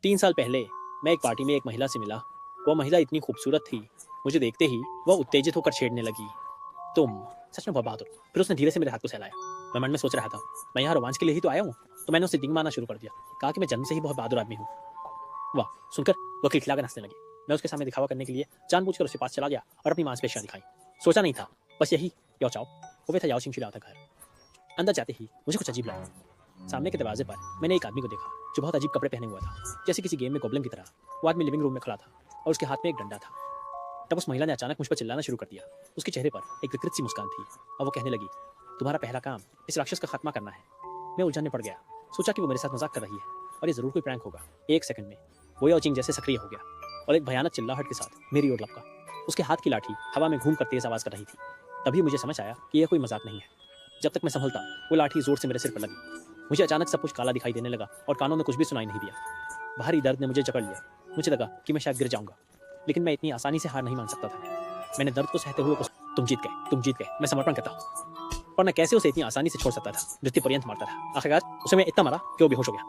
3 साल पहले मैं एक पार्टी में एक महिला से मिला। वह महिला इतनी खूबसूरत थी, मुझे देखते ही वह उत्तेजित होकर छेड़ने लगी। तुम सच में बहुत बहादुर। फिर उसने धीरे से मेरे हाथ को सहलाया। मैं मन में सोच रहा था, मैं यहाँ रोमांच के लिए ही तो आया हूँ। तो मैंने उसे डिंग मारना शुरू कर दिया। कहा कि मैं जन्म से ही बहुत बहादुर आदमी हूँ। वाह सुनकर वह खिलखिलाकर हंसने लगी। मैं उसके सामने दिखावा करने के लिए जानबूझकर उसके पास चला गया और अपनी मांसपेशियां दिखाई। सोचा नहीं था, बस यही याओ चाओ। वो था याओ चिंगचिलाओ था घर। अंदर जाते ही मुझे कुछ अजीब लगा। सामने के दरवाजे पर मैंने एक आदमी को देखा जो बहुत अजीब कपड़े पहने हुआ था, जैसे किसी गेम में गोब्लिन की तरह। वो आदमी लिविंग रूम में खड़ा था और उसके हाथ में एक डंडा था। तब उस महिला ने अचानक मुझ पर चिल्लाना शुरू कर दिया। उसके चेहरे पर एक विकृत सी मुस्कान थी और वो कहने लगी, तुम्हारा पहला काम इस राक्षस का खात्मा करना है। मैं उलझन में पड़ गया। सोचा कि वो मेरे साथ मजाक कर रही है और ये जरूर कोई प्रैंक होगा। एक सेकंड में वो याओ चिंग जैसे सक्रिय हो गया और एक भयानक चिल्लाहट के साथ मेरी ओर लपका। उसके हाथ की लाठी हवा में घूम कर तेज आवाज कर रही थी। तभी मुझे समझ आया कि यह कोई मजाक नहीं है। जब तक मैं संभलता, वो लाठी जोर से मेरे सिर पर लगी। मुझे अचानक सब कुछ काला दिखाई देने लगा और कानों में कुछ भी सुनाई नहीं दिया। भारी दर्द ने मुझे जकड़ लिया। मुझे लगा कि मैं शायद गिर जाऊंगा, लेकिन मैं इतनी आसानी से हार नहीं मान सकता था। मैंने दर्द को सहते हुए तुम जीत गए, तुम जीत गए, मैं समर्पण करता हूँ। और मैं कैसे उसे इतनी आसानी से छोड़ सकता था? मृत्यु पर्यंत मारता था। आखिरकार उसे मैं इतना मारा कि वो बेहोश हो गया।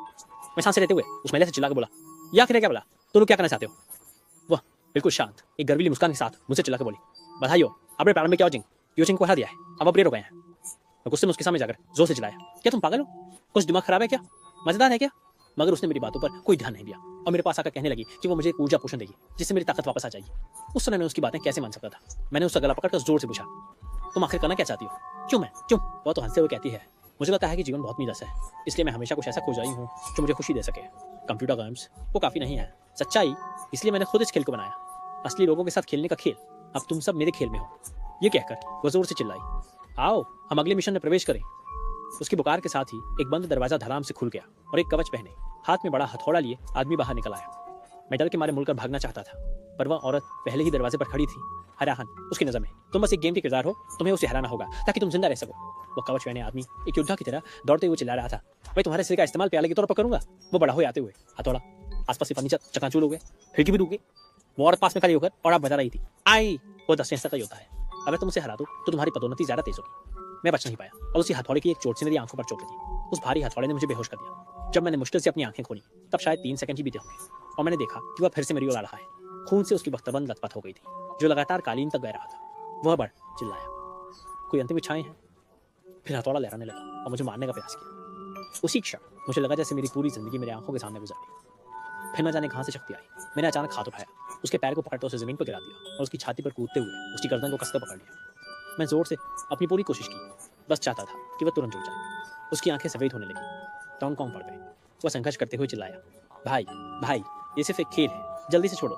मैं सांसें लेते हुए उस महिला से चिल्ला के बोला, या आखिर क्या बोला? तुम लोग क्या करना चाहते हो? वह बिल्कुल शांत एक गर्वीली मुस्कान के साथ मुझसे चिल्ला के बोली, बधाई हो, आपने प्रारंभ में क्या योचिंग को हरा दिया है, अब अप्रिय हो गए हैं। मैं गुस्से में उसके सामने जाकर जोर से चिल्लाया, क्या तुम पागल हो? कुछ दिमाग खराब है क्या? मजेदार है क्या? मगर उसने मेरी बातों पर कोई ध्यान नहीं दिया और मेरे पास आकर कहने लगी कि वो मुझे एक ऊर्जा पोषण देगी जिससे मेरी ताकत वापस आ जाएगी। उस समय मैं उसकी बातें कैसे मान सकता था? मैंने उसका गला पकड़कर जोर से पूछा, तुम आखिर करना क्या चाहती हो? क्यों? वह तो हंसते हुए कहती है, मुझे लगता है कि जीवन बहुत नीरस है, इसलिए मैं हमेशा कुछ ऐसा खोज आई हूँ जो मुझे खुशी दे सके। कंप्यूटर गेम्स वो काफी नहीं है, सच्चाई, इसलिए मैंने खुद इस खेल को बनाया। असली लोगों के साथ खेलने का खेल। अब तुम सब मेरे खेल में हो। ये कहकर वो जोर से चिल्लाई, आओ हम अगले मिशन में प्रवेश करें। उसकी पुकार के साथ ही एक बंद दरवाजा धड़ाम से खुल गया और एक कवच पहने, हाथ में बड़ा हथौड़ा लिए आदमी बाहर निकल आया। मैं डर के मारे मुड़कर भागना चाहता था, पर वह औरत पहले ही दरवाजे पर खड़ी थी। हराहन उसकी नजर में, तुम बस एक गेम के किरदार हो, तुम्हें उसे हराना होगा ताकि तुम जिंदा रह सको। वो कवच पहने आदमी एक योद्धा की तरह दौड़ते हुए चिल्ला रहा था, मैं तुम्हारे सिर का इस्तेमाल प्याले के तौर पर करूंगा। वो बड़ा हो आते हुए हथौड़ा आसपास के फर्नीचर चकनाचूर हो गए, खिड़की भी रुक गई। वो औरत पास में खड़ी होकर और आप बता रही थी, आई वो 10 का योद्धा है, अगर तुम उसे हरा दो तो तुम्हारी पदोन्नति ज्यादा तेज होगी। मैं बच नहीं पाया और उसी हथौड़े की एक चोट से मेरी आंखों पर चोट लगी। उस भारी हथौड़े ने मुझे बेहोश कर दिया। जब मैंने मुश्किल से अपनी आंखें खोली तब शायद 3 सेकंड ही बीते होंगे और मैंने देखा कि वह फिर से मेरी ओर आ रहा है। खून से उसकी बख्तरबंद लथपथ हो गई थी जो लगातार कालीन तक बह रहा था। वह बढ़ चिल्लाया, कोई अंतिम इच्छाएं हैं? फिर हथौड़ा लहराने लगा और मुझे मारने का प्रयास किया। उसी क्षण मुझे लगा जैसे मेरी पूरी जिंदगी मेरे आंखों के सामने गुजर गई। फिर न जाने कहां से शक्ति आई। मैंने अचानक हाथ उठाया, उसके पैर को पकड़कर उसे जमीन पर गिरा दिया और उसकी छाती पर कूदते हुए उसकी गर्दन को कसकर पकड़ लिया। मैं जोर से अपनी पूरी कोशिश की, बस चाहता था कि वह तुरंत जुड़ जाए। उसकी आंखें सफेद होने लगी, टोंग कॉन्ग पड़ गए। वह संघर्ष करते हुए चिल्लाया, भाई ये सिर्फ एक खेल है, जल्दी से छोड़ो।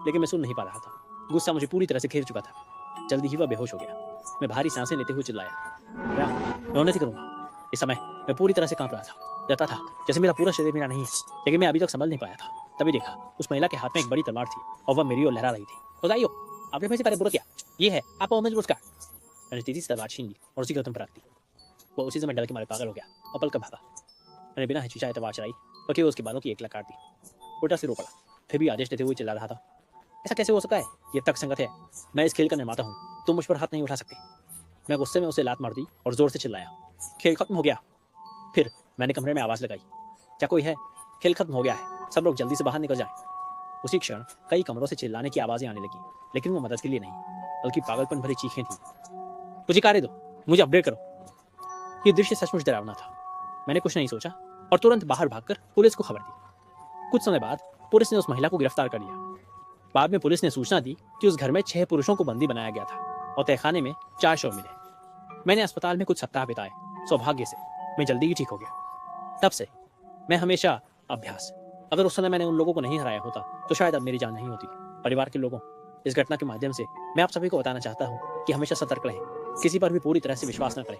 लेकिन मैं सुन नहीं पा रहा था। गुस्सा मुझे पूरी तरह से घेर चुका था। जल्दी ही वह बेहोश हो गया। मैं भारी सांसें लेते हुए चिल्लाया, मैं उन्नति करूंगा। इस समय मैं पूरी तरह से कांप रहा था। लगता था जैसे मेरा पूरा शरीर मेरा नहीं है, लेकिन मैं अभी तक संभल नहीं पाया था। तभी देखा उस महिला के हाथ में एक बड़ी तलवार थी और वह मेरी ओर लहरा रही थी। बताइयो, आपने मुझे बुरा किया, ये है आपका उम्मीद पुरस्कार। मैंने तेजी से तलवार छीन ली और उसी गर्दन पर रख दी। वो उसी समय डर के मारे पागल हो गया और पलकर भागा। मैंने बिना हिचकिचाए तलवार चलाई और केवल उसके बालों की एक लत काट दी। उल्टा से रो पड़ा, फिर भी आदेश देते हुए चिल्ला रहा था, ऐसा कैसे हो सकता है? ये तर्कसंगत है। मैं इस खेल का निर्माता हूँ, तुम मुझ पर हाथ नहीं उठा सकते। मैं गुस्से में उसे लात मार दी और जोर से चिल्लाया, खेल खत्म हो गया। फिर मैंने कमरे में आवाज लगाई, क्या कोई है? खेल खत्म हो गया है, सब लोग जल्दी से बाहर निकल जाएं। उसी क्षण कई कमरों से चिल्लाने की आवाजें आने लगी, लेकिन वो मदद के लिए नहीं बल्कि पागलपन भरी चीखें थी। मुझे कार्य दो, मुझे अपडेट करो। ये दृश्य सचमुच डरावना था। मैंने कुछ नहीं सोचा और तुरंत बाहर भागकर पुलिस को खबर दी। कुछ समय बाद पुलिस ने उस महिला को गिरफ्तार कर लिया। बाद में पुलिस ने सूचना दी कि उस घर में 6 पुरुषों को बंदी बनाया गया था और तहखाने में 4 शव मिले। मैंने अस्पताल में कुछ सप्ताह बिताए। सौभाग्य से मैं जल्दी ही ठीक हो गया। तब से मैं हमेशा अभ्यास। अगर उस समय मैंने उन लोगों को नहीं हराया होता तो शायद अब मेरी जान नहीं होती। परिवार के लोगों, इस घटना के माध्यम से मैं आप सभी को बताना चाहता हूँ कि हमेशा सतर्क रहें, किसी पर भी पूरी तरह से विश्वास न करें।